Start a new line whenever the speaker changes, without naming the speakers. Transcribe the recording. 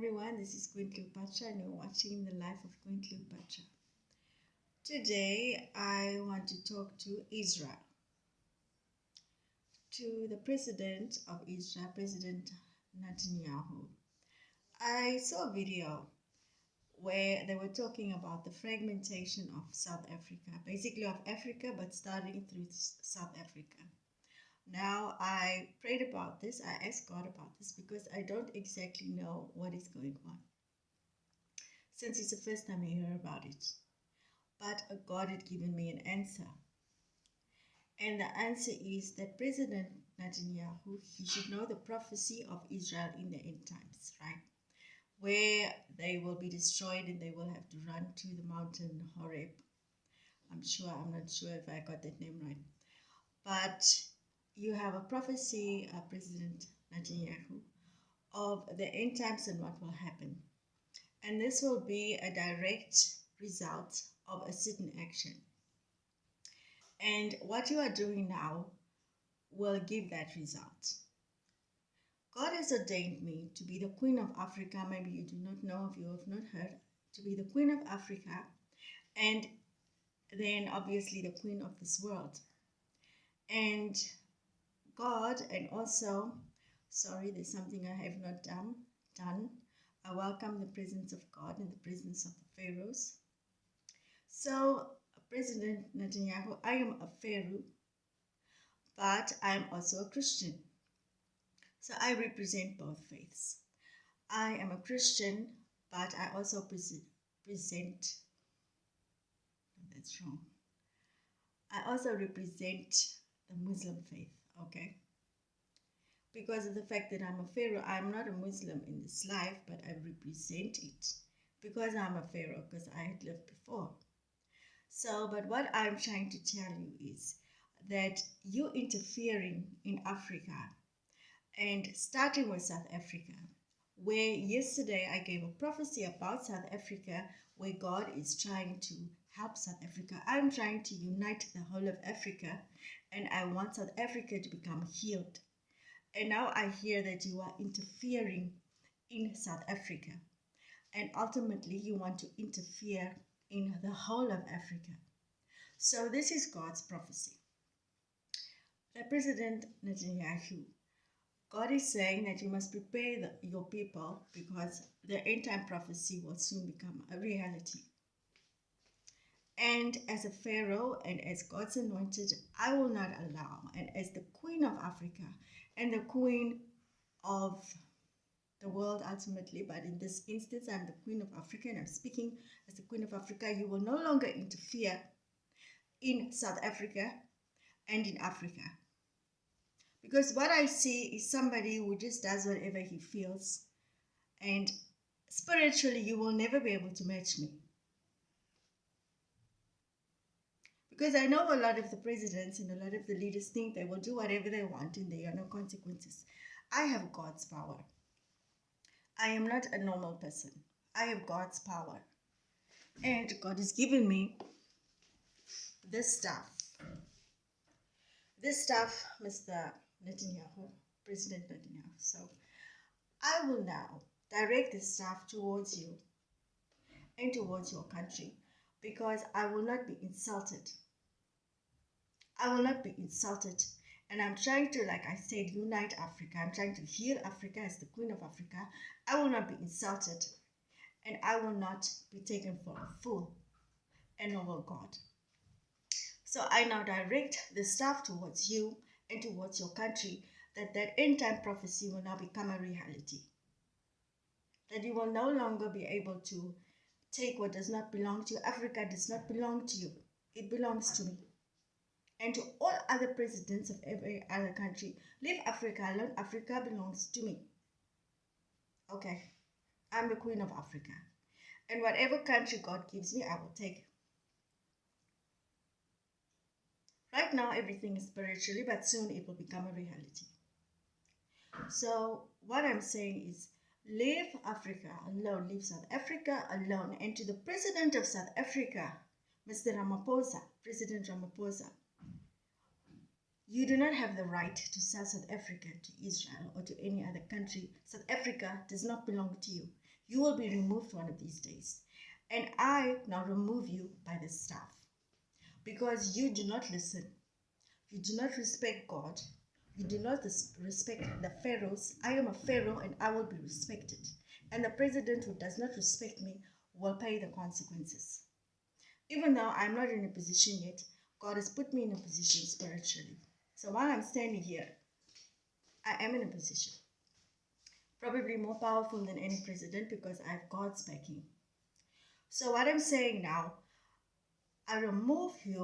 everyone, this is Queen Cleopatra and you're watching the life of Queen Cleopatra. Today I want to talk to Israel, to the President of Israel, President Netanyahu. I saw a video where they were talking about the fragmentation of South Africa, basically of Africa, but starting through South Africa. Now, I prayed about this, I asked God about this because I don't exactly know what is going on, since it's the first time I hear about it. But God had given me an answer. And the answer is that President Netanyahu, he should know the prophecy of Israel in the end times, right? Where they will be destroyed and they will have to run to the mountain Horeb. I'm not sure if I got that name right. But you have a prophecy, President Netanyahu, of the end times and what will happen. And this will be a direct result of a certain action. And what you are doing now will give that result. God has ordained me to be the Queen of Africa. Maybe you do not know, if you have not heard, to be the Queen of Africa, and then obviously the Queen of this world. And God, and also, sorry, there's something I have not done. I welcome the presence of God and the presence of the pharaohs. So, President Netanyahu, I am a pharaoh, but I am also a Christian. So I represent both faiths. I am a Christian, but I also present, that's wrong. I also represent the Muslim faith, okay? Because of the fact that I'm a pharaoh, I'm not a Muslim in this life, but I represent it because I'm a pharaoh, because I had lived before. So, but what I'm trying to tell you is that you interfering in Africa, and starting with South Africa, where yesterday I gave a prophecy about South Africa, where God is trying to help South Africa. I'm trying to unite the whole of Africa, and I want South Africa to become healed. And now I hear that you are interfering in South Africa, and ultimately you want to interfere in the whole of Africa. So this is God's prophecy. The President Netanyahu, God is saying that you must prepare your people because the end time prophecy will soon become a reality. And as a pharaoh and as God's anointed, I will not allow, and as the Queen of Africa and the Queen of the world ultimately, but in this instance I'm the Queen of Africa and I'm speaking as the Queen of Africa, you will no longer interfere in South Africa and in Africa. Because what I see is somebody who just does whatever he feels, and spiritually you will never be able to match me. Because I know a lot of the presidents and a lot of the leaders think they will do whatever they want and there are no consequences. I have God's power. I am not a normal person. I have God's power. And God has given me this stuff. This stuff, Mr. Netanyahu, President Netanyahu. So I will now direct this stuff towards you and towards your country, because I will not be insulted. I will not be insulted. And I'm trying to, like I said, unite Africa. I'm trying to heal Africa as the Queen of Africa. I will not be insulted. And I will not be taken for a fool. And over God. So I now direct the staff towards you and towards your country, that end time prophecy will now become a reality. That you will no longer be able to take what does not belong to you. Africa does not belong to you. It belongs to me. And to all other presidents of every other country, leave Africa alone. Africa belongs to me. Okay. I'm the Queen of Africa. And whatever country God gives me, I will take. Right now, everything is spiritually, but soon it will become a reality. So what I'm saying is, leave Africa alone, leave South Africa alone. And to the President of South Africa, Mr. Ramaphosa, President Ramaphosa, you do not have the right to sell South Africa to Israel or to any other country. South Africa does not belong to you. You will be removed one of these days. And I now remove you by the staff. Because you do not listen. You do not respect God. You do not respect the pharaohs. I am a pharaoh and I will be respected. And the president who does not respect me will pay the consequences. Even though I'm not in a position yet, God has put me in a position spiritually. So while I'm standing here, I am in a position. Probably more powerful than any president because I have God's backing. So what I'm saying now, I remove you